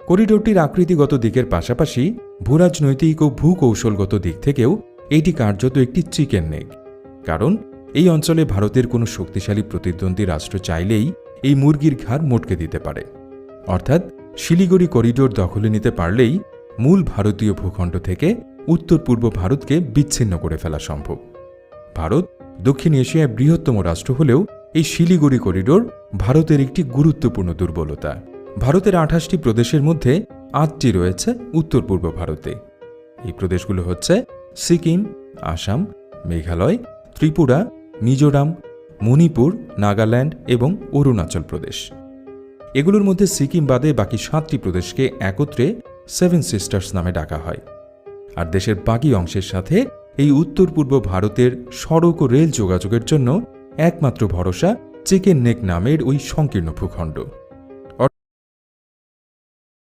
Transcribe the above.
করিডোরটির আকৃতিগত দিকের পাশাপাশি ভূরাজনৈতিক ও ভূকৌশলগত দিক থেকেও এটি কার্যত একটি চিকেন নেক। কারণ এই অঞ্চলে ভারতের কোনো শক্তিশালী প্রতিদ্বন্দ্বী রাষ্ট্র চাইলেই এই মুরগির ঘাড় মটকে দিতে পারে। অর্থাৎ শিলিগুড়ি করিডোর দখলে নিতে পারলেই মূল ভারতীয় ভূখণ্ড থেকে উত্তর পূর্ব ভারতকে বিচ্ছিন্ন করে ফেলা সম্ভব। ভারত দক্ষিণ এশিয়ায় বৃহত্তম রাষ্ট্র হলেও এই শিলিগুড়ি করিডোর ভারতের একটি গুরুত্বপূর্ণ দুর্বলতা। ভারতের 28টি প্রদেশের মধ্যে 8টি রয়েছে উত্তর পূর্ব ভারতে। এই প্রদেশগুলো হচ্ছে সিকিম, আসাম, মেঘালয়, ত্রিপুরা, মিজোরাম, মণিপুর, নাগাল্যান্ড এবং অরুণাচল প্রদেশ। এগুলোর মধ্যে সিকিম বাদে বাকি 7টি প্রদেশকে একত্রে 7 সিস্টার্স নামে ডাকা হয়। আর দেশের বাকি অংশের সাথে এই উত্তর পূর্ব ভারতের সড়ক ও রেল যোগাযোগের জন্য একমাত্র ভরসা চিকেন নেক নামের ওই সংকীর্ণ ভূখণ্ড।